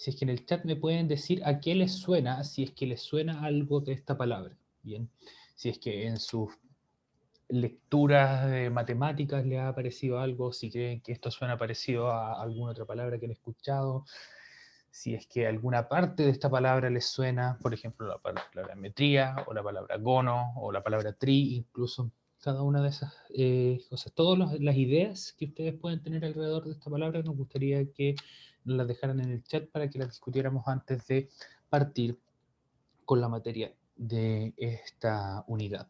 si es que en el chat me pueden decir a qué les suena, si es que les suena algo de esta palabra, ¿bien? Si es que en sus lecturas de matemáticas les ha parecido algo, si creen que esto suena parecido a alguna otra palabra que han escuchado, si es que alguna parte de esta palabra les suena, por ejemplo, la palabra metría, o la palabra gono, o la palabra tri, incluso cada una de esas cosas, todas las ideas que ustedes pueden tener alrededor de esta palabra, nos gustaría que nos las dejaran en el chat para que las discutiéramos antes de partir con la materia de esta unidad.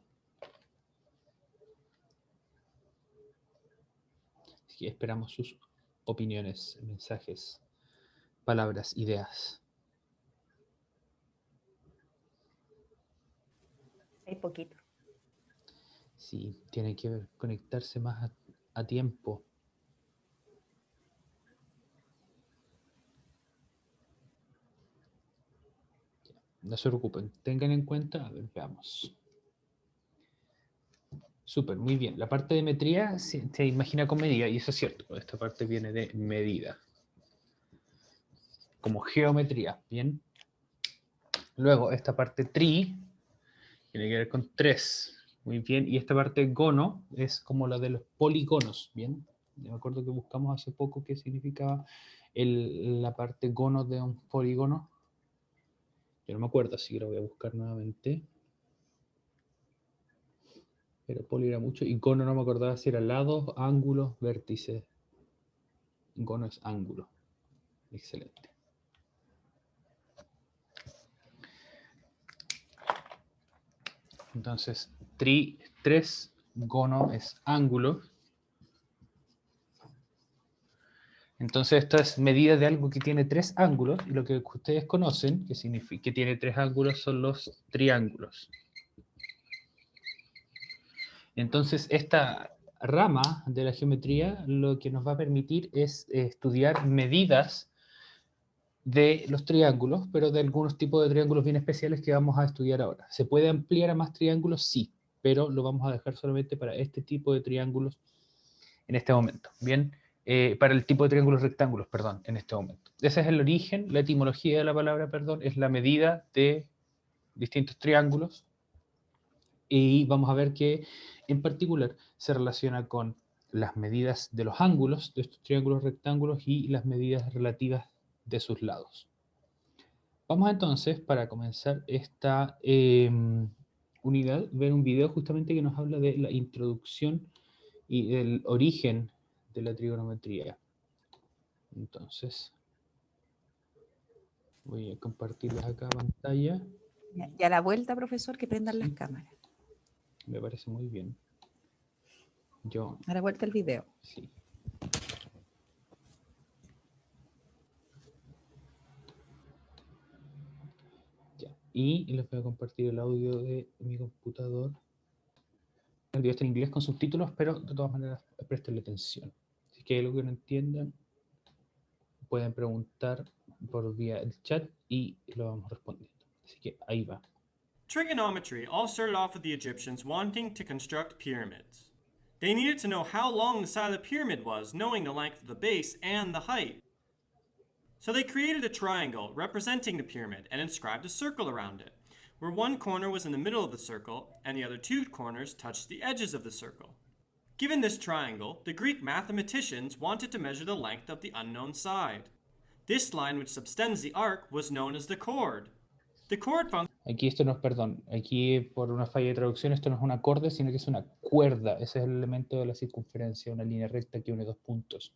Así que esperamos sus opiniones, mensajes, palabras, ideas. Hay poquito. Sí, tiene que conectarse más a tiempo. No se preocupen, tengan en cuenta, a ver, veamos. Súper, muy bien. La parte de metría se imagina con medida, y eso es cierto, esta parte viene de medida. Como geometría, ¿bien? Luego, esta parte tri tiene que ver con 3, muy bien. Y esta parte gono es como la de los polígonos, ¿bien? Yo me acuerdo que buscamos hace poco qué significaba la parte gono de un polígono. Yo no me acuerdo, así que lo voy a buscar nuevamente. Pero poli era mucho. Y gono no me acordaba si era lados, ángulos, vértices. Gono es ángulo. Excelente. Entonces, 3, gono es ángulo. Entonces, esta es medida de algo que tiene 3 ángulos. Y lo que ustedes conocen, que significa que tiene 3 ángulos, son los triángulos. Entonces, esta rama de la geometría lo que nos va a permitir es estudiar medidas de los triángulos, pero de algunos tipos de triángulos bien especiales que vamos a estudiar ahora. ¿Se puede ampliar a más triángulos? Sí, pero lo vamos a dejar solamente para este tipo de triángulos en este momento. Bien, para el tipo de triángulos rectángulos, perdón, en este momento. Ese es el origen, la etimología de la palabra, perdón, es la medida de distintos triángulos. Y vamos a ver que en particular se relaciona con las medidas de los ángulos de estos triángulos rectángulos y las medidas relativas de sus lados. Vamos entonces, para comenzar esta unidad, ver un video justamente que nos habla de la introducción y del origen de la trigonometría. Entonces, voy a compartirles acá pantalla. Y a la vuelta, profesor, que prendan las Sí, cámaras. me parece muy bien. Yo, A la vuelta el video. sí. Ya. Y les voy a compartir el audio de mi computador. El video está en inglés con subtítulos, pero de todas maneras prestenle atención. Si hay algo que no entiendan, pueden preguntar por vía el chat y lo vamos respondiendo. Así que ahí va. Trigonometry all started off with the Egyptians wanting to construct pyramids. They needed to know how long the side of the pyramid was, knowing the length of the base and the height. So they created a triangle representing the pyramid and inscribed a circle around it, where one corner was in the middle of the circle and the other two corners touched the edges of the circle. Given this triangle, the Greek mathematicians wanted to measure the length of the unknown side. This line which subtends the arc was known as the chord. The chord function. Aquí esto no es, perdón, aquí por una falla de traducción esto no es un acorde, sino que es una cuerda. Ese es el elemento de la circunferencia, una línea recta que une dos puntos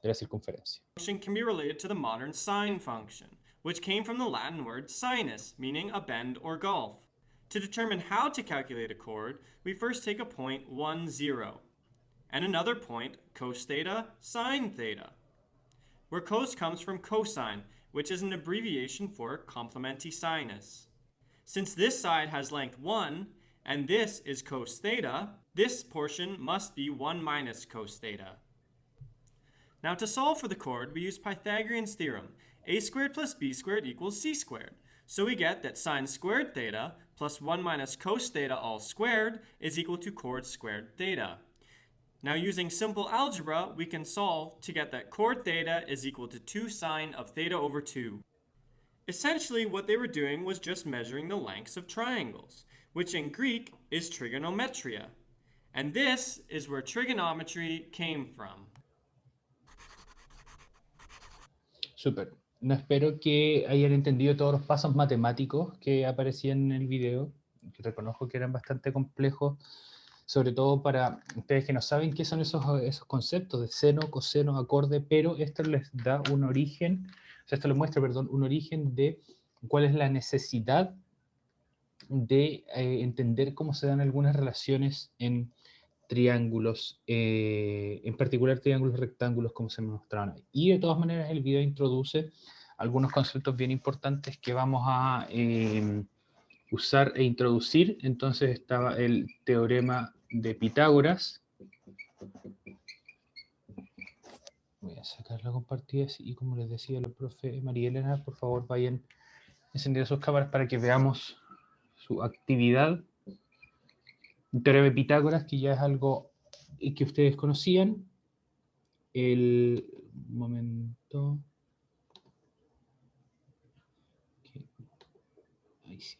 de la circunferencia. Can be related to the modern sine function, which came from the Latin word sinus, meaning a bend or gulf. To determine how to calculate a chord, we first take a point 1, 0, and another point, cos theta, sine theta, where cos comes from cosine, which is an abbreviation for complementi sinus. Since this side has length 1, and this is cos theta, this portion must be 1 minus cos theta. Now to solve for the chord, we use Pythagorean's theorem, a squared plus b squared equals c squared. So we get that sine squared theta plus 1 minus cos theta all squared is equal to chord squared theta. Now using simple algebra, we can solve to get that chord theta is equal to 2 sine of theta over 2. Essentially, what they were doing was just measuring the lengths of triangles, which in Greek is trigonometria. And this is where trigonometry came from. Súper. No espero que hayan entendido todos los pasos matemáticos que aparecían en el video, que reconozco que eran bastante complejos, sobre todo para ustedes que no saben qué son esos conceptos de seno, coseno, acorde, pero esto les da un origen, o sea, esto les muestra, perdón, un origen de cuál es la necesidad de entender cómo se dan algunas relaciones en triángulos, en particular triángulos rectángulos como se me mostraron ahí. Y de todas maneras el video introduce algunos conceptos bien importantes que vamos a usar e introducir. Entonces estaba el teorema de Pitágoras. Voy a sacar la compartida y como les decía la profe María Elena, por favor vayan encendiendo sus cámaras para que veamos su actividad. El teorema de Pitágoras, que ya es algo que ustedes conocían. El momento. Ahí sí.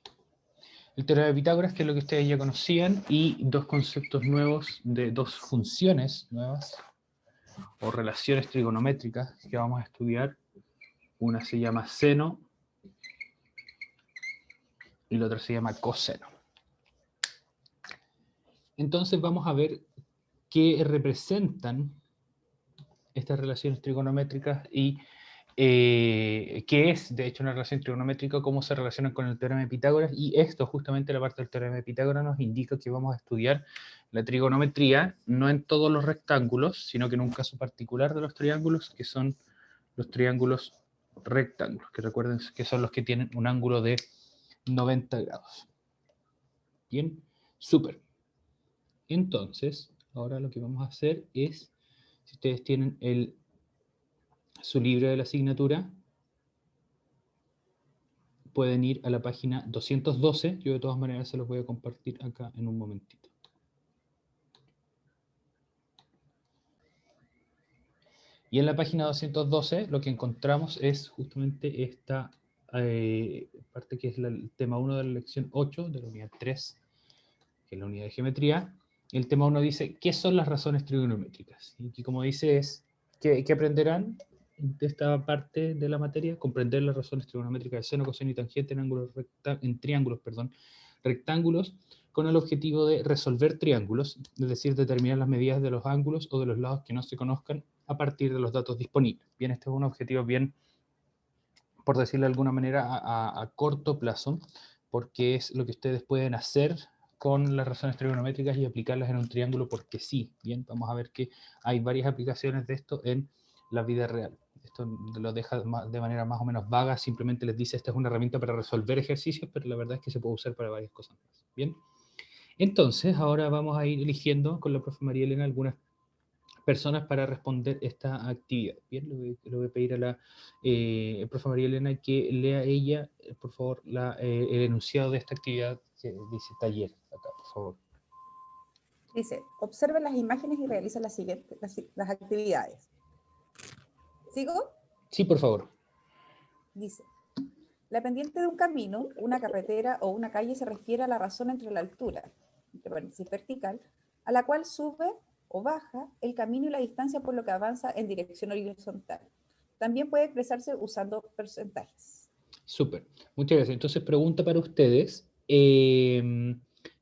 El teorema de Pitágoras, que es lo que ustedes ya conocían, y dos conceptos nuevos de dos funciones nuevas o relaciones trigonométricas que vamos a estudiar. Una se llama seno y la otra se llama coseno. Entonces vamos a ver qué representan estas relaciones trigonométricas y qué es, de hecho, una relación trigonométrica, cómo se relacionan con el teorema de Pitágoras, y esto, justamente la parte del teorema de Pitágoras, nos indica que vamos a estudiar la trigonometría, no en todos los rectángulos, sino que en un caso particular de los triángulos, que son los triángulos rectángulos, que recuerden que son los que tienen un ángulo de 90 grados. Bien, súper. Entonces, ahora lo que vamos a hacer es, si ustedes tienen su libro de la asignatura, pueden ir a la página 212. Yo de todas maneras se los voy a compartir acá en un momentito. Y en la página 212 lo que encontramos es justamente esta parte que es el tema 1 de la lección 8 de la unidad 3, que es la unidad de geometría. El tema 1 dice, ¿qué son las razones trigonométricas? Y aquí, como dice, es ¿qué aprenderán de esta parte de la materia? Comprender las razones trigonométricas de seno, coseno y tangente en triángulos, rectángulos, con el objetivo de resolver triángulos, es decir, determinar las medidas de los ángulos o de los lados que no se conozcan a partir de los datos disponibles. Bien, este es un objetivo bien, por decirlo de alguna manera, a corto plazo, porque es lo que ustedes pueden hacer con las razones trigonométricas y aplicarlas en un triángulo porque sí. Bien, vamos a ver que hay varias aplicaciones de esto en la vida real. Esto lo deja de manera más o menos vaga, simplemente les dice esta es una herramienta para resolver ejercicios, pero la verdad es que se puede usar para varias cosas más. Bien, entonces ahora vamos a ir eligiendo con la profe María Elena algunas personas para responder esta actividad. Bien, le voy a pedir a la profe María Elena que lea ella, por favor, el enunciado de esta actividad que dice taller, acá, por favor. Dice, observen las imágenes y realiza las actividades. ¿Sigo? Sí, por favor. Dice, la pendiente de un camino, una carretera o una calle se refiere a la razón entre la altura, entre paréntesis vertical, a la cual sube o baja el camino y la distancia por lo que avanza en dirección horizontal. También puede expresarse usando porcentajes. Súper, muchas gracias. Entonces, pregunta para ustedes,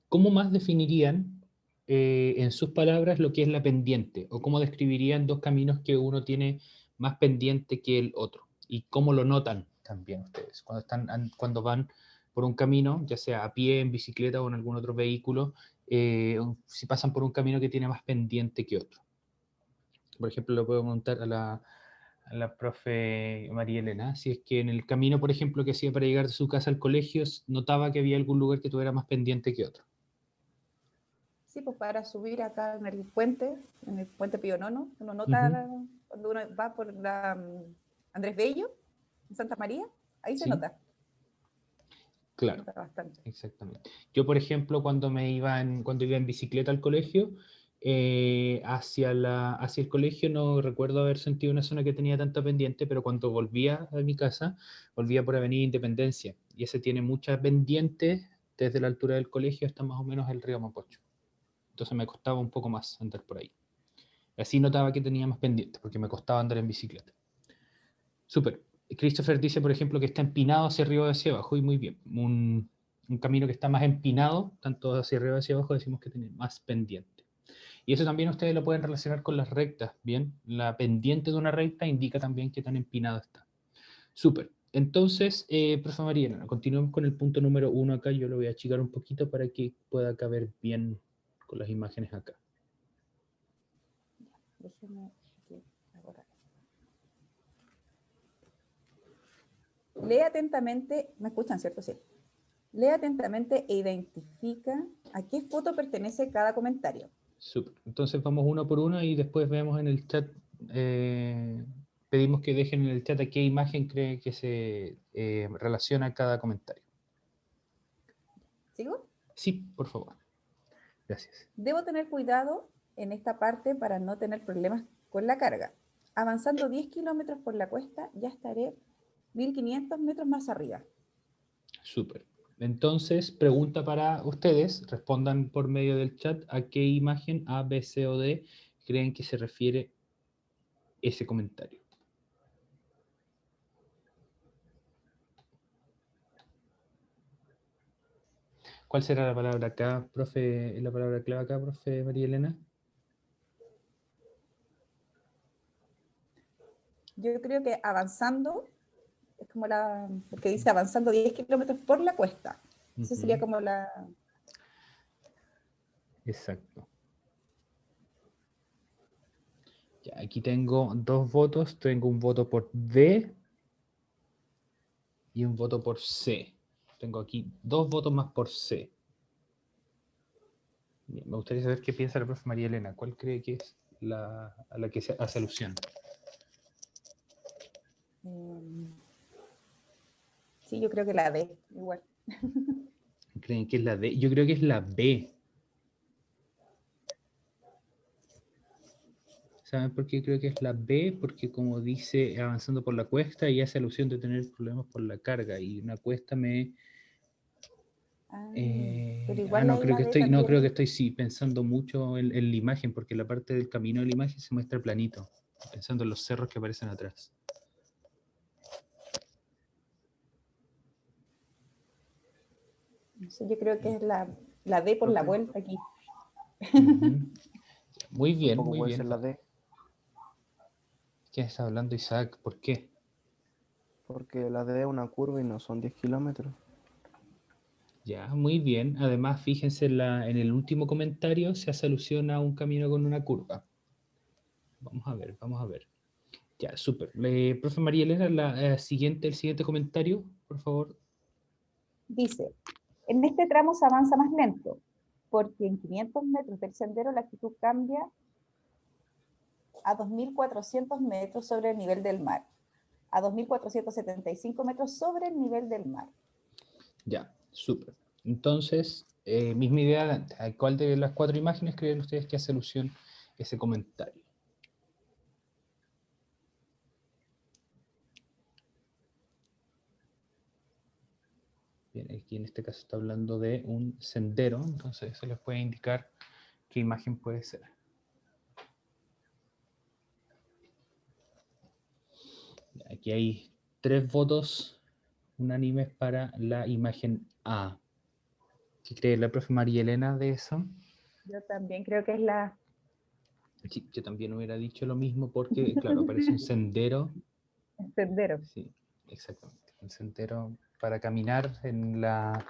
¿cómo más definirían en sus palabras lo que es la pendiente? ¿O cómo describirían dos caminos que uno tiene más pendiente que el otro? ¿Y cómo lo notan también ustedes? Cuando van por un camino, ya sea a pie, en bicicleta o en algún otro vehículo, si pasan por un camino que tiene más pendiente que otro. Por ejemplo, lo puedo preguntar a la profe María Elena, si es que en el camino, por ejemplo, que hacía para llegar de su casa al colegio, notaba que había algún lugar que tuviera más pendiente que otro. Sí, pues para subir acá en el puente Pío Nono, uno nota cuando uno va por la Andrés Bello, en Santa María, ahí se nota. Claro, se nota bastante. Exactamente. Yo, por ejemplo, cuando iba en bicicleta al colegio, hacia el colegio no recuerdo haber sentido una zona que tenía tanta pendiente, pero cuando volvía a mi casa, volvía por Avenida Independencia. Y ese tiene muchas pendientes desde la altura del colegio hasta más o menos el río Mapocho. Entonces me costaba un poco más andar por ahí. Así notaba que tenía más pendientes, porque me costaba andar en bicicleta. Súper. Christopher dice, por ejemplo, que está empinado hacia arriba y hacia abajo, y muy bien. Un camino que está más empinado, tanto hacia arriba y hacia abajo, decimos que tiene más pendiente. Y eso también ustedes lo pueden relacionar con las rectas, ¿bien? La pendiente de una recta indica también qué tan empinado está. Súper. Entonces, profe Mariana, continuemos con el punto número 1 acá. Yo lo voy a achicar un poquito para que pueda caber bien con las imágenes acá. Déjenme aquí borrar. Lee atentamente, ¿me escuchan, cierto? Sí. Lee atentamente e identifica a qué foto pertenece cada comentario. Súper. Entonces vamos uno por uno y después vemos en el chat, pedimos que dejen en el chat a qué imagen cree que se relaciona cada comentario. ¿Sigo? Sí, por favor. Gracias. Debo tener cuidado en esta parte para no tener problemas con la carga. Avanzando 10 kilómetros por la cuesta, ya estaré 1500 metros más arriba. Súper. Entonces, pregunta para ustedes, respondan por medio del chat a qué imagen A, B, C o D creen que se refiere ese comentario. ¿Cuál será la palabra acá, profe, la palabra clave acá, profe María Elena? Yo creo que avanzando, es como porque dice avanzando 10 kilómetros por la cuesta. Eso sería como la... Exacto. Ya, aquí tengo dos votos. Tengo un voto por D y un voto por C. Tengo aquí dos votos más por C. Bien, me gustaría saber qué piensa la profe María Elena. ¿Cuál cree que es a la que se hace alusión? Sí, yo creo que la D, igual. ¿Creen que es la D? Yo creo que es la B. ¿Saben por qué creo que es la B? Porque como dice avanzando por la cuesta y hace alusión de tener problemas por la carga. Y una cuesta me... Pero igual no, ahí la D no, creo que también. estoy sí pensando mucho en la imagen, porque la parte del camino de la imagen se muestra planito, pensando en los cerros que aparecen atrás. No sé, yo creo que es la D por la vuelta aquí. Muy bien, Tampoco muy puede bien. ser la D, ¿Qué está hablando Isaac? ¿Por qué? porque la D es una curva y no son 10 kilómetros. Ya, muy bien. Además, fíjense en el último comentario se hace alusión a un camino con una curva. Vamos a ver, vamos a ver. Ya, súper. Profe María Elena, el siguiente comentario, por favor. Dice, en este tramo se avanza más lento, porque en 500 metros del sendero la altitud cambia a 2.400 metros sobre el nivel del mar, a 2.475 metros sobre el nivel del mar. Ya, súper. Entonces, misma idea de antes. ¿A cuál de las cuatro imágenes creen ustedes que hace alusión ese comentario? Bien, aquí en este caso está hablando de un sendero, entonces eso les puede indicar qué imagen puede ser. Aquí hay 3 votos unánimes para la imagen A. ¿Qué cree la profe María Elena de eso? Yo también creo que es la... Sí, yo también hubiera dicho lo mismo porque, claro, aparece un sendero. el sendero. Sí, exactamente. Un sendero para caminar en la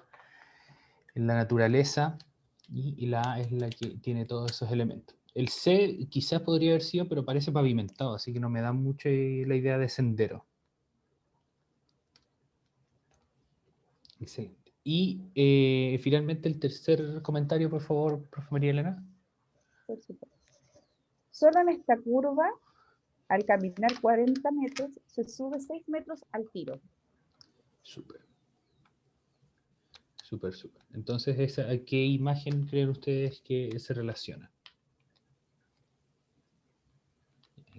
naturaleza y la A es la que tiene todos esos elementos. El C quizás podría haber sido, pero parece pavimentado, así que no me da mucho la idea de sendero. Excelente. Y finalmente el tercer comentario, por favor, profe María Elena. Por supuesto. Solo en esta curva, al caminar 40 metros, se sube 6 metros al tiro. Súper. Súper, súper. Entonces, ¿a qué imagen creen ustedes que se relaciona?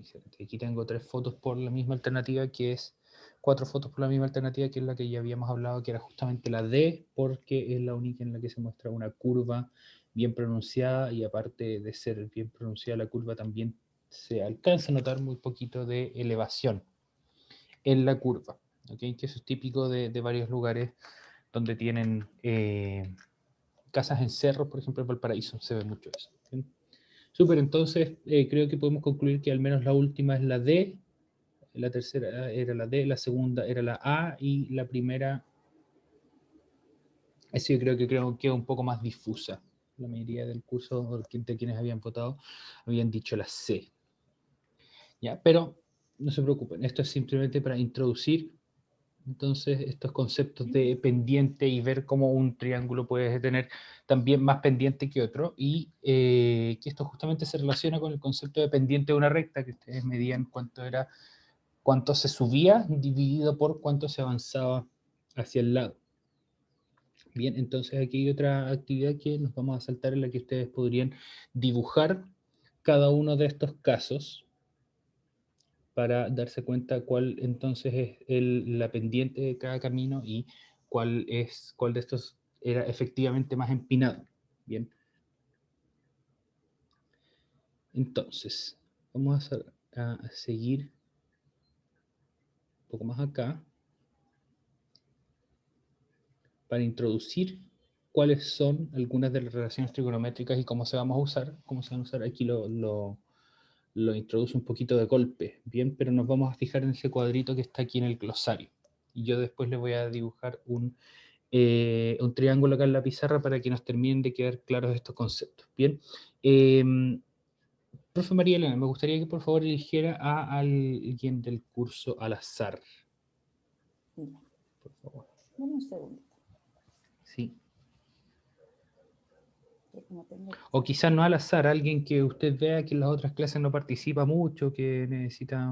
excelente. Aquí tengo 3 fotos por la misma alternativa, que es 4 fotos por la misma alternativa, que es la que ya habíamos hablado, que era justamente la D, porque es la única en la que se muestra una curva bien pronunciada, y aparte de ser bien pronunciada la curva, también se alcanza a notar muy poquito de elevación en la curva, ¿ok? Que eso es típico de varios lugares donde tienen casas en cerros, por ejemplo en Valparaíso, se ve mucho eso. ¿Sí? Súper, entonces creo que podemos concluir que al menos la última es la D, la tercera era la D, la segunda era la A, y la primera, eso yo creo que queda un poco más difusa. La mayoría del curso, o de quienes habían votado, habían dicho la C. ¿Ya? Pero no se preocupen, esto es simplemente para introducir entonces estos conceptos de pendiente y ver cómo un triángulo puede tener también más pendiente que otro, y que esto justamente se relaciona con el concepto de pendiente de una recta, que ustedes medían cuánto se subía dividido por cuánto se avanzaba hacia el lado. Bien, entonces aquí hay otra actividad que nos vamos a saltar, en la que ustedes podrían dibujar cada uno de estos casos para darse cuenta cuál entonces es la pendiente de cada camino y cuál de estos era efectivamente más empinado. Bien. Entonces, vamos a seguir un poco más acá para introducir cuáles son algunas de las relaciones trigonométricas y cómo se van a usar. Aquí lo introduce un poquito de golpe, bien, pero nos vamos a fijar en ese cuadrito que está aquí en el glosario. Y yo después les voy a dibujar un triángulo acá en la pizarra para que nos terminen de quedar claros estos conceptos. Bien. Profe María Elena, me gustaría que por favor eligiera a alguien del curso al azar. Ya. Por favor. Dame un segundo. Sí. Que como tengo... O quizás no al azar, alguien que usted vea que en las otras clases no participa mucho, que necesita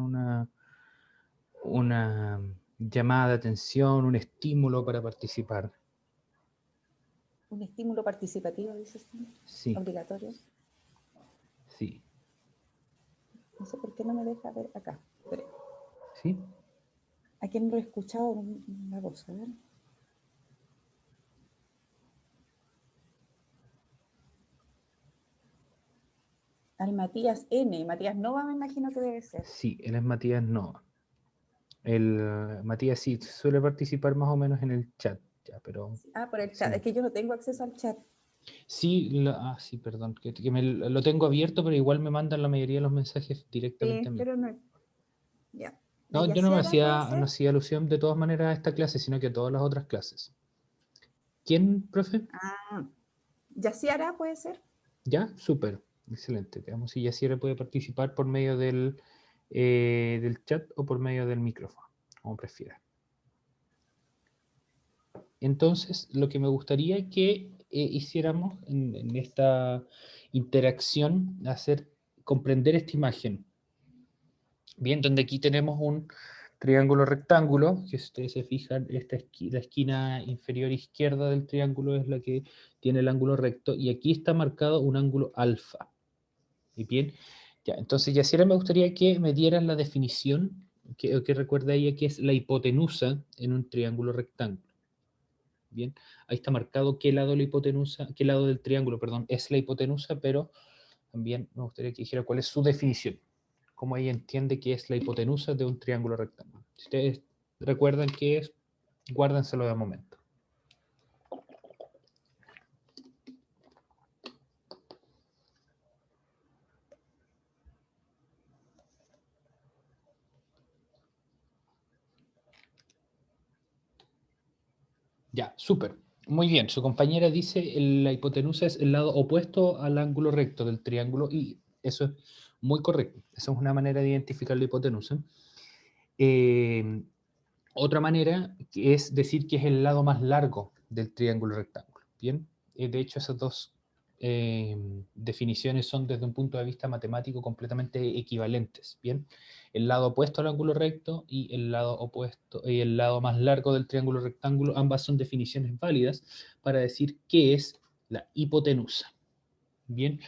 una llamada de atención, un estímulo para participar. Un estímulo participativo, dices tú. Sí, Obligatorio. sí. No sé por qué no me deja ver acá. Pero, ¿Sí? ¿a quién lo he escuchado la voz? A ver. Al Matías N. Matías Nova me imagino que debe ser. Sí, él es Matías Nova. Matías sí suele participar más o menos en el chat, ya, pero... Ah, por el chat. Sí. Es que yo no tengo acceso al chat. Sí, sí, perdón, que lo tengo abierto, pero igual me mandan la mayoría de los mensajes directamente a Sí, mí. pero no. Ya. ¿De No, yo no Yaciara puede no ser? hacía alusión de todas maneras a esta clase, sino que a todas las otras clases. ¿Quién, profe? Ah. ¿Yaciara puede ser? Ya, súper, excelente. Veamos si Yaciera puede participar por medio del chat o por medio del micrófono, como prefiera. Entonces, lo que me gustaría que hiciéramos en esta interacción, comprender esta imagen. Bien, donde aquí tenemos un triángulo rectángulo, que si ustedes se fijan, la esquina inferior izquierda del triángulo es la que tiene el ángulo recto, y aquí está marcado un ángulo alfa. ¿Y bien? Ya, entonces, Yaciera, me gustaría que me dieran la definición, que recuerda ella que es la hipotenusa en un triángulo rectángulo. Bien, ahí está marcado qué lado del triángulo, perdón, es la hipotenusa, pero también me gustaría que dijera cuál es su definición, cómo ella entiende que es la hipotenusa de un triángulo rectángulo. Si ustedes recuerdan qué es, guárdenselo de momento. Ya, súper. Muy bien, su compañera dice la hipotenusa es el lado opuesto al ángulo recto del triángulo, y eso es muy correcto. Esa es una manera de identificar la hipotenusa. Otra manera es decir que es el lado más largo del triángulo rectángulo. Bien, de hecho esas dos definiciones son desde un punto de vista matemático completamente equivalentes. Bien, el lado opuesto al ángulo recto y el lado opuesto y el lado más largo del triángulo rectángulo, ambas son definiciones válidas para decir qué es la hipotenusa. Bien,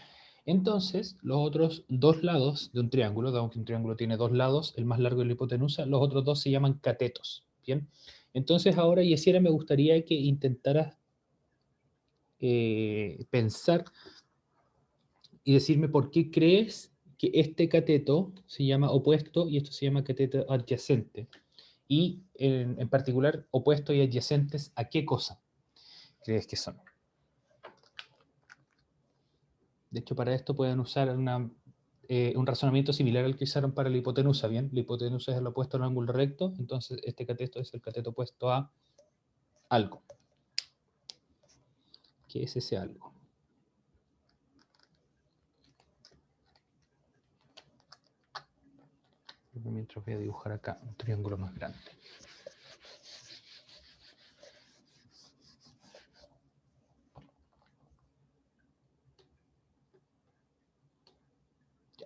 Entonces, los otros dos lados de un triángulo, dado que un triángulo tiene dos lados, el más largo y la hipotenusa, los otros dos se llaman catetos. ¿Bien? Entonces ahora, Yesira, me gustaría que intentaras pensar y decirme por qué crees que este cateto se llama opuesto y esto se llama cateto adyacente. Y en particular, opuestos y adyacentes, ¿a qué cosa crees que son? De hecho, para esto pueden usar un razonamiento similar al que usaron para la hipotenusa, ¿bien? La hipotenusa es el opuesto al ángulo recto, entonces este cateto es el cateto opuesto a algo. ¿Qué es ese algo? Mientras voy a dibujar acá un triángulo más grande.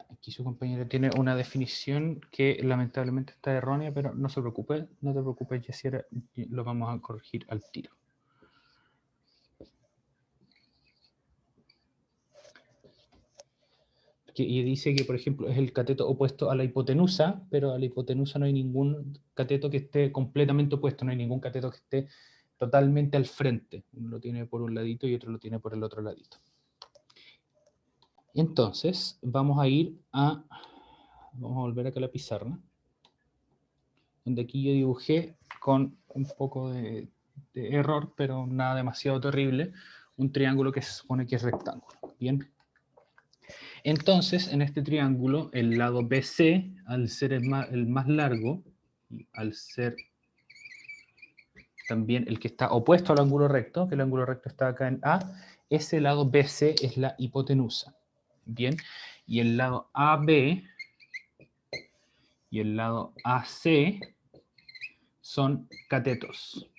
Aquí su compañero tiene una definición que lamentablemente está errónea, pero no se preocupe, no te preocupes, Yesira, lo vamos a corregir al tiro. Y dice que, por ejemplo, es el cateto opuesto a la hipotenusa, pero a la hipotenusa no hay ningún cateto que esté completamente opuesto, no hay ningún cateto que esté totalmente al frente. Uno lo tiene por un ladito y otro lo tiene por el otro ladito. Entonces, vamos a volver acá a la pizarra, donde aquí yo dibujé con un poco de error, pero nada demasiado terrible, un triángulo que se supone que es rectángulo. Bien. Entonces, en este triángulo, el lado BC, al ser el más largo, y al ser también el que está opuesto al ángulo recto, que el ángulo recto está acá en A, ese lado BC es la hipotenusa. Bien, y el lado AB y el lado AC son catetos.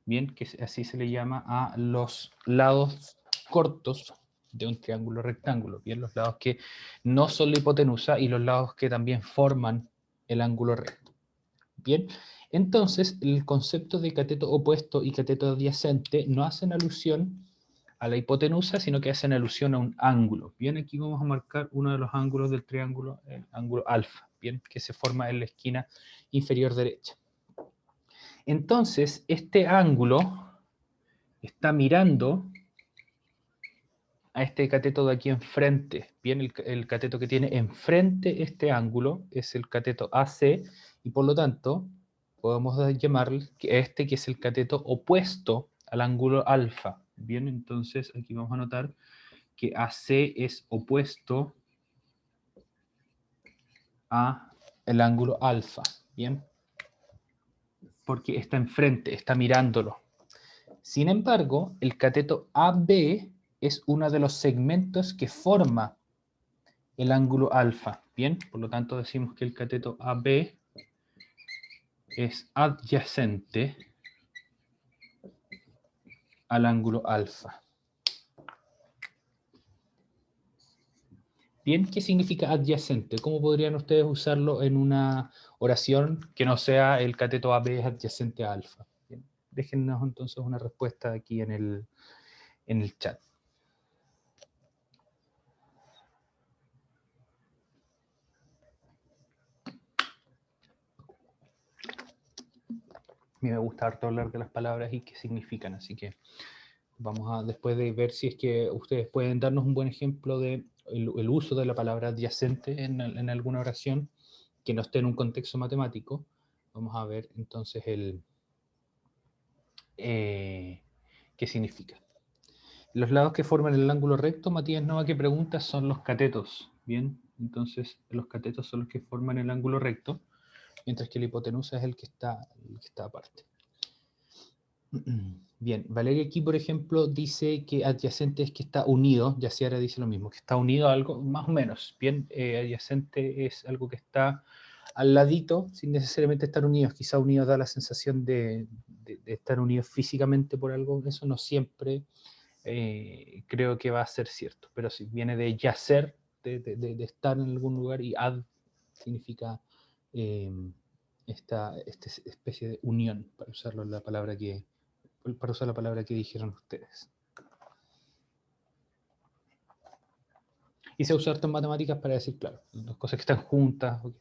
Bien, que así se le llama a los lados cortos de un triángulo rectángulo. Bien, los lados que no son la hipotenusa y los lados que también forman el ángulo recto. Bien, entonces el concepto de cateto opuesto y cateto adyacente no hacen alusión a la hipotenusa, sino que hacen alusión a un ángulo. Bien, aquí vamos a marcar uno de los ángulos del triángulo, el ángulo alfa, bien, que se forma en la esquina inferior derecha. Entonces, este ángulo está mirando a este cateto de aquí enfrente. Bien, el cateto que tiene enfrente este ángulo es el cateto AC, y por lo tanto, podemos llamarle este que es el cateto opuesto al ángulo alfa. Bien, entonces aquí vamos a notar que AC es opuesto a el ángulo alfa. Bien, porque está enfrente, está mirándolo. Sin embargo, el cateto AB es uno de los segmentos que forma el ángulo alfa. Bien, por lo tanto decimos que el cateto AB es adyacente al ángulo alfa. Bien, ¿qué significa adyacente? ¿Cómo podrían ustedes usarlo en una oración que no sea el cateto AB es adyacente a alfa? Bien, déjennos entonces una respuesta aquí en el chat. A mí me gusta harto hablar de las palabras y qué significan, así que vamos a, después de ver si es que ustedes pueden darnos un buen ejemplo de el uso de la palabra adyacente en alguna oración que no esté en un contexto matemático, vamos a ver entonces qué significa. Los lados que forman el ángulo recto, Matías Nova que pregunta, son los catetos. Bien, entonces los catetos son los que forman el ángulo recto, mientras que la hipotenusa es el que está aparte. Bien, Valeria aquí, por ejemplo, dice que adyacente es que está unido, Yaciara dice lo mismo, que está unido a algo, más o menos. Bien, adyacente es algo que está al ladito, sin necesariamente estar unidos. Quizá unidos da la sensación de estar unidos físicamente por algo, eso no siempre creo que va a ser cierto, pero sí, viene de yacer, de estar en algún lugar, y ad significa esta especie de unión, para usarlo la palabra para usar la palabra que dijeron ustedes. Y se usa harto en matemáticas para decir, claro, las cosas que están juntas o que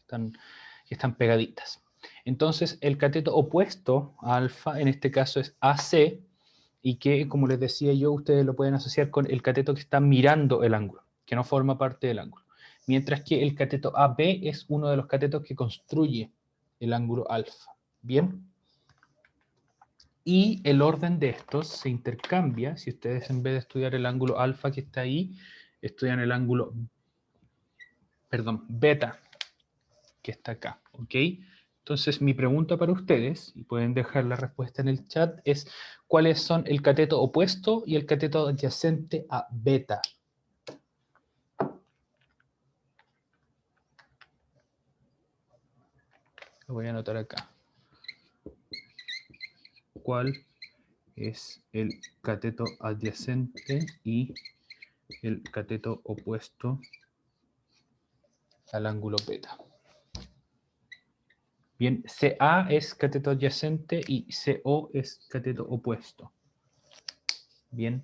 están pegaditas. Entonces, el cateto opuesto a alfa, en este caso es AC, y que, como les decía yo, ustedes lo pueden asociar con el cateto que está mirando el ángulo, que no forma parte del ángulo. Mientras que el cateto AB es uno de los catetos que construye el ángulo alfa. ¿Bien? Y el orden de estos se intercambia, si ustedes en vez de estudiar el ángulo alfa que está ahí, estudian el ángulo, perdón, beta, que está acá, ¿ok? Entonces, mi pregunta para ustedes, y pueden dejar la respuesta en el chat, es ¿cuáles son el cateto opuesto y el cateto adyacente a beta? Lo voy a anotar acá. ¿Cuál es el cateto adyacente y el cateto opuesto al ángulo beta? Bien, CA es cateto adyacente y CO es cateto opuesto. Bien,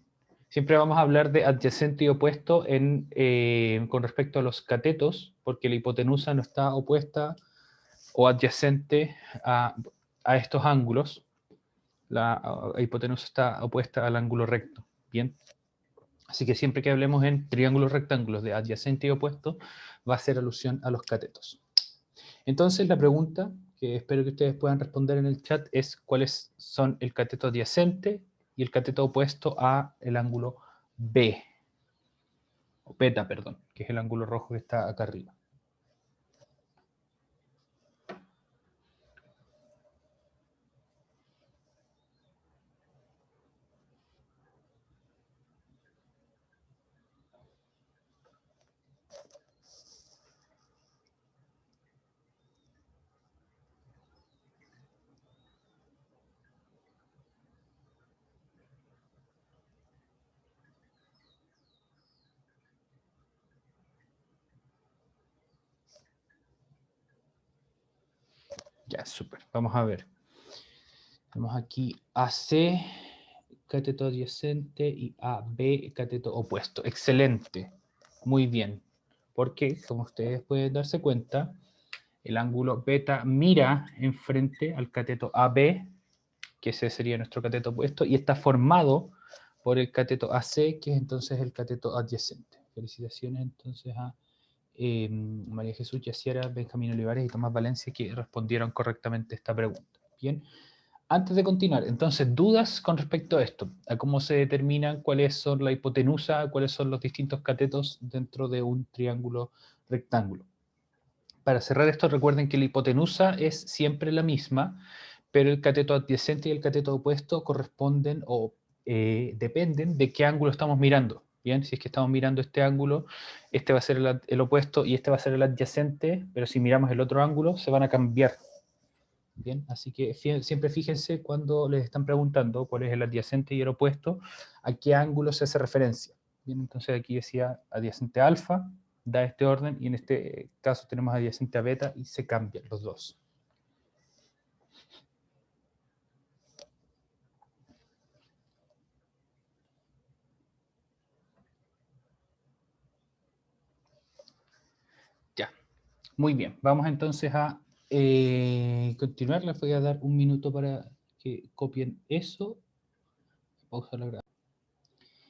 siempre vamos a hablar de adyacente y opuesto con respecto a los catetos, porque la hipotenusa no está opuesta o adyacente a estos ángulos. La hipotenusa está opuesta al ángulo recto. Bien, así que siempre que hablemos en triángulos rectángulos de adyacente y opuesto, va a hacer alusión a los catetos. Entonces, la pregunta que espero que ustedes puedan responder en el chat es cuáles son el cateto adyacente y el cateto opuesto a el ángulo B, o beta, perdón, que es el ángulo rojo que está acá arriba. Ya, súper. Vamos a ver. Tenemos aquí AC, cateto adyacente, y AB, cateto opuesto. Excelente. Muy bien. Porque, como ustedes pueden darse cuenta, el ángulo beta mira enfrente al cateto AB, que ese sería nuestro cateto opuesto, y está formado por el cateto AC, que es entonces el cateto adyacente. Felicitaciones entonces a María Jesús Yaciera, Benjamín Olivares y Tomás Valencia, que respondieron correctamente esta pregunta. Bien, antes de continuar, entonces, dudas con respecto a esto, a cómo se determinan cuáles son la hipotenusa, cuáles son los distintos catetos dentro de un triángulo rectángulo. Para cerrar esto, recuerden que la hipotenusa es siempre la misma, pero el cateto adyacente y el cateto opuesto corresponden o dependen de qué ángulo estamos mirando. Bien, si es que estamos mirando este ángulo, este va a ser el opuesto y este va a ser el adyacente, pero si miramos el otro ángulo, se van a cambiar. Bien, así que siempre fíjense cuando les están preguntando cuál es el adyacente y el opuesto, a qué ángulo se hace referencia. Bien, entonces aquí decía adyacente a alfa, da este orden, y en este caso tenemos adyacente a beta y se cambian los dos. Ya, muy bien. Vamos entonces a continuar. Les voy a dar un minuto para que copien eso. Pausa la grabación.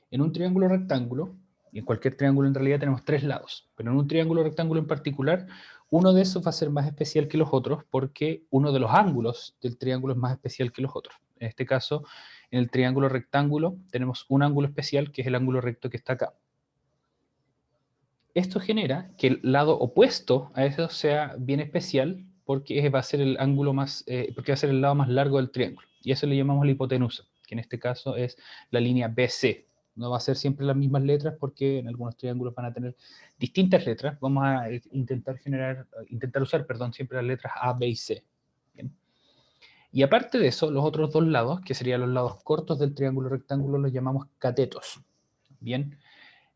En un triángulo rectángulo, y en cualquier triángulo en realidad tenemos tres lados, pero en un triángulo rectángulo en particular, uno de esos va a ser más especial que los otros porque uno de los ángulos del triángulo es más especial que los otros. En este caso, en el triángulo rectángulo tenemos un ángulo especial que es el ángulo recto que está acá. Esto genera que el lado opuesto a eso sea bien especial porque va a ser el ángulo más, porque va a ser el lado más largo del triángulo. Y eso le llamamos la hipotenusa, que en este caso es la línea BC. No va a ser siempre las mismas letras porque en algunos triángulos van a tener distintas letras. Vamos a intentar usar, perdón, siempre las letras A, B y C. ¿Bien? Y aparte de eso, los otros dos lados, que serían los lados cortos del triángulo rectángulo, los llamamos catetos. Bien.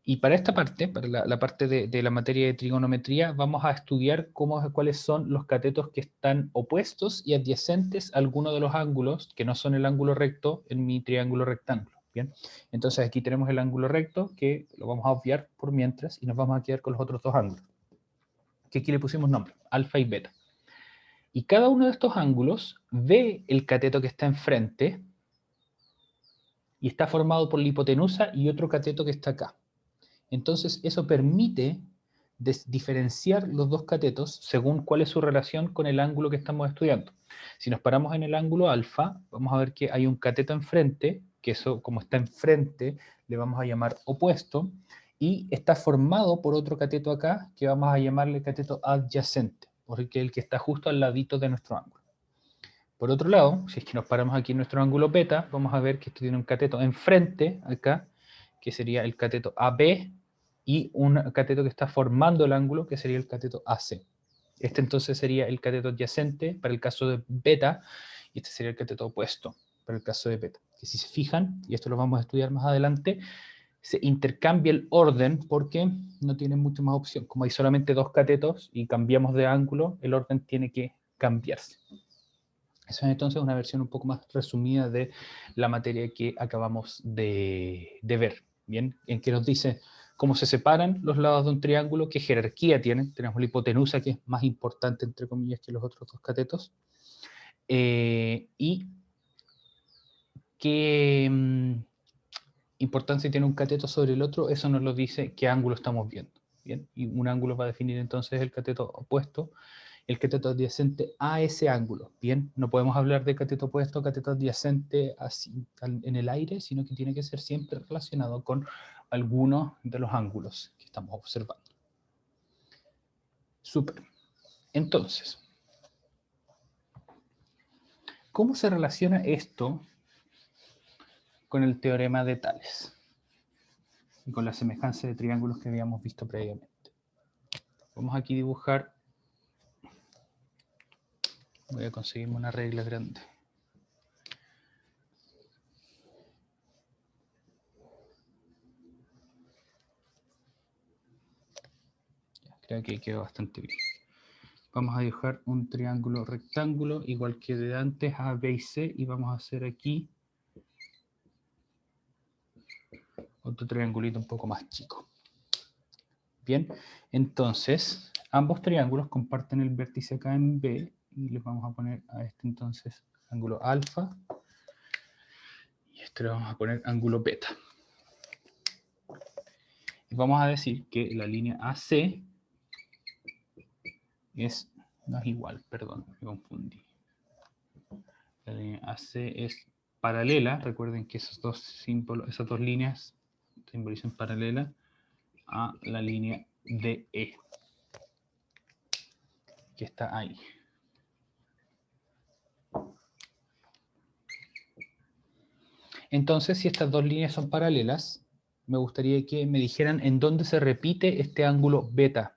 Y para esta parte, para la parte de la materia de trigonometría, vamos a estudiar cuáles son los catetos que están opuestos y adyacentes a alguno de los ángulos que no son el ángulo recto en mi triángulo rectángulo. Bien, entonces aquí tenemos el ángulo recto, que lo vamos a obviar por mientras, y nos vamos a quedar con los otros dos ángulos, que aquí le pusimos nombre, alfa y beta. Y cada uno de estos ángulos ve el cateto que está enfrente, y está formado por la hipotenusa y otro cateto que está acá. Entonces eso permite diferenciar los dos catetos según cuál es su relación con el ángulo que estamos estudiando. Si nos paramos en el ángulo alfa, vamos a ver que hay un cateto enfrente, que eso como está enfrente le vamos a llamar opuesto, y está formado por otro cateto acá que vamos a llamarle cateto adyacente, porque es el que está justo al ladito de nuestro ángulo. Por otro lado, si es que nos paramos aquí en nuestro ángulo beta, vamos a ver que esto tiene un cateto enfrente acá, que sería el cateto AB, y un cateto que está formando el ángulo, que sería el cateto AC. Este entonces sería el cateto adyacente para el caso de beta, y este sería el cateto opuesto para el caso de beta. Que si se fijan, y esto lo vamos a estudiar más adelante, se intercambia el orden porque no tiene mucho más opción. Como hay solamente dos catetos y cambiamos de ángulo, el orden tiene que cambiarse. Esa es entonces una versión un poco más resumida de la materia que acabamos de ver. Bien, en que nos dice cómo se separan los lados de un triángulo, qué jerarquía tienen. Tenemos la hipotenusa, que es más importante, entre comillas, que los otros dos catetos. Y qué importancia tiene un cateto sobre el otro, eso nos lo dice qué ángulo estamos viendo. Bien, y un ángulo va a definir entonces el cateto opuesto, el cateto adyacente a ese ángulo. Bien, no podemos hablar de cateto opuesto, cateto adyacente así, en el aire, sino que tiene que ser siempre relacionado con algunos de los ángulos que estamos observando. Súper. Entonces, ¿cómo se relaciona esto con el teorema de Tales y con la semejanza de triángulos que habíamos visto previamente? Vamos aquí a dibujar. Voy a conseguirme una regla grande. Creo que quedó bastante bien. Vamos a dibujar un triángulo rectángulo, igual que de antes, A, B y C, y vamos a hacer aquí otro triangulito un poco más chico. Bien, entonces, ambos triángulos comparten el vértice acá en B, y les vamos a poner a este entonces ángulo alfa, y a este le vamos a poner ángulo beta. Y vamos a decir que la línea AC no es igual, perdón, me confundí. La línea AC es paralela, recuerden que esos dos símbolos, esas dos líneas simbolizan paralela a la línea DE, que está ahí. Entonces, si estas dos líneas son paralelas, me gustaría que me dijeran en dónde se repite este ángulo beta,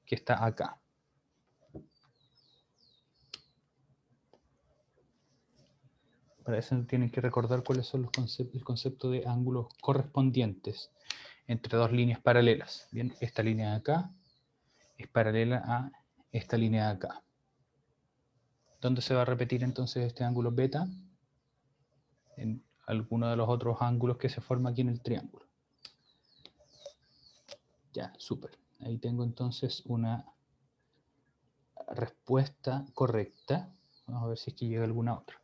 que está acá. Para eso tienen que recordar cuáles son los conceptos, el concepto de ángulos correspondientes entre dos líneas paralelas. Bien, esta línea de acá es paralela a esta línea de acá. ¿Dónde se va a repetir entonces este ángulo beta? En alguno de los otros ángulos que se forma aquí en el triángulo. Ya, súper. Ahí tengo entonces una respuesta correcta. Vamos a ver si es que llega alguna otra.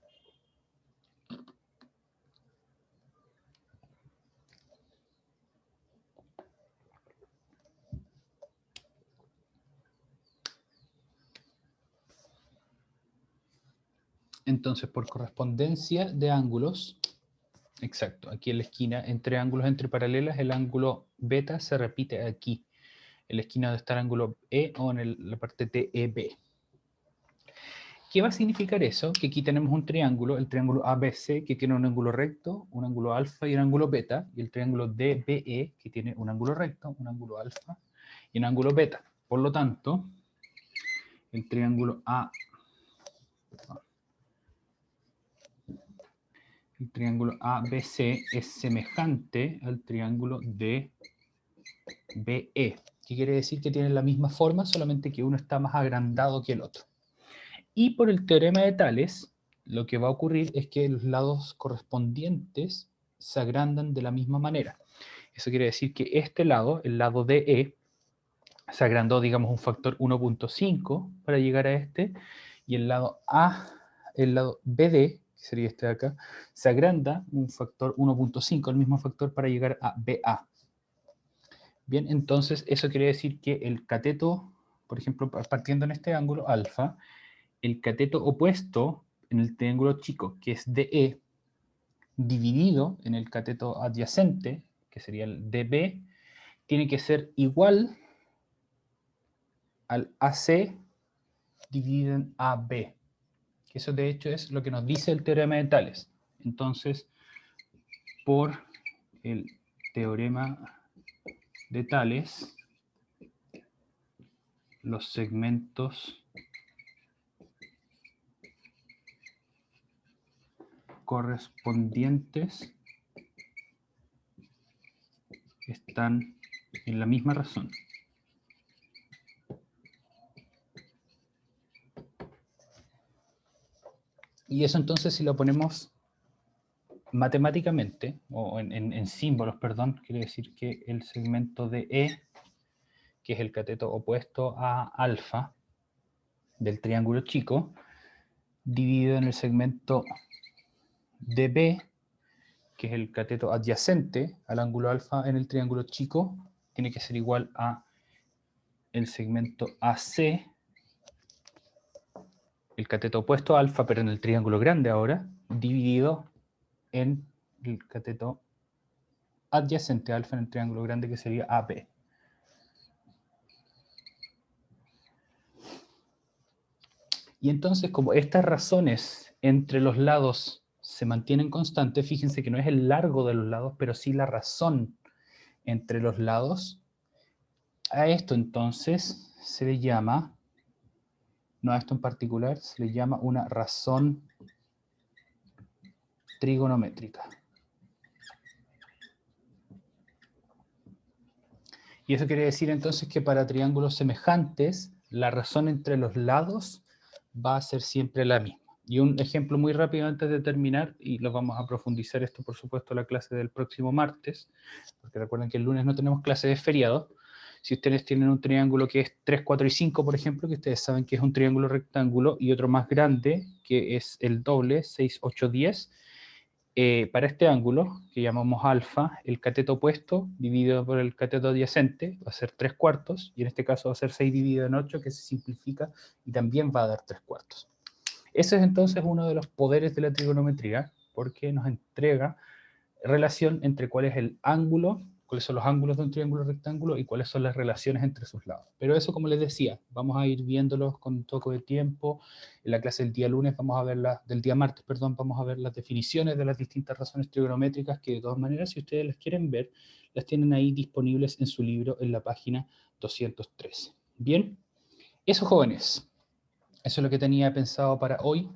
Entonces, por correspondencia de ángulos, exacto, aquí en la esquina, entre ángulos entre paralelas, el ángulo beta se repite aquí, en la esquina donde está el ángulo E o en la parte DEB. ¿Qué va a significar eso? Que aquí tenemos un triángulo, el triángulo ABC, que tiene un ángulo recto, un ángulo alfa y un ángulo beta, y el triángulo DBE, que tiene un ángulo recto, un ángulo alfa y un ángulo beta. Por lo tanto, el triángulo ABC es semejante al triángulo DBE. ¿Qué quiere decir? Que tienen la misma forma, solamente que uno está más agrandado que el otro. Y por el teorema de Tales, lo que va a ocurrir es que los lados correspondientes se agrandan de la misma manera. Eso quiere decir que este lado, el lado DE, se agrandó, digamos, un factor 1.5 para llegar a este, y el lado BD, que sería este de acá, se agranda un factor 1.5, el mismo factor para llegar a BA. Bien, entonces eso quiere decir que el cateto, por ejemplo, partiendo en este ángulo alfa, el cateto opuesto en el triángulo chico, que es DE, dividido en el cateto adyacente, que sería el DB, tiene que ser igual al AC dividido en AB. Que eso de hecho es lo que nos dice el teorema de Tales. Entonces, por el teorema de Tales, los segmentos correspondientes están en la misma razón. Y eso entonces, si lo ponemos matemáticamente, o en símbolos, perdón, quiere decir que el segmento de E, que es el cateto opuesto a alfa del triángulo chico, dividido en el segmento de B, que es el cateto adyacente al ángulo alfa en el triángulo chico, tiene que ser igual a el segmento AC, el cateto opuesto a alfa, pero en el triángulo grande ahora, dividido en el cateto adyacente a alfa en el triángulo grande, que sería AB. Y entonces, como estas razones entre los lados se mantienen constantes, fíjense que no es el largo de los lados, pero sí la razón entre los lados. A esto entonces se le llama, no a esto en particular, se le llama una razón trigonométrica. Y eso quiere decir entonces que para triángulos semejantes, la razón entre los lados va a ser siempre la misma. Y un ejemplo muy rápido antes de terminar, y lo vamos a profundizar esto por supuesto en la clase del próximo martes, porque recuerden que el lunes no tenemos clase de feriado. Si ustedes tienen un triángulo que es 3, 4 y 5, por ejemplo, que ustedes saben que es un triángulo rectángulo, y otro más grande, que es el doble, 6, 8, 10, para este ángulo, que llamamos alfa, el cateto opuesto dividido por el cateto adyacente va a ser 3 cuartos, y en este caso va a ser 6 dividido en 8, que se simplifica y también va a dar 3 cuartos. Ese es entonces uno de los poderes de la trigonometría, porque nos entrega relación entre cuál es el ángulo, cuáles son los ángulos de un triángulo rectángulo y cuáles son las relaciones entre sus lados. Pero eso, como les decía, vamos a ir viéndolos con un toque de tiempo. En la clase del día lunes vamos a ver del día martes, perdón, vamos a ver las definiciones de las distintas razones trigonométricas, que de todas maneras, si ustedes las quieren ver, las tienen ahí disponibles en su libro en la página 213. Bien, eso, jóvenes, eso es lo que tenía pensado para hoy.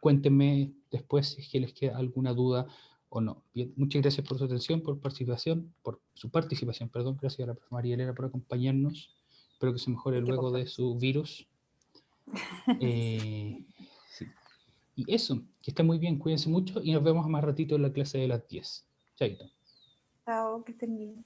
Cuéntenme después si es que les queda alguna duda o no. Bien, muchas gracias por su atención, por su participación, perdón. Gracias a la profesora María Elena por acompañarnos. Espero que se mejore luego de su virus. Sí. Y eso, que estén muy bien, cuídense mucho y nos vemos más ratito en la clase de las 10. Chaito. Chao, que estén bien.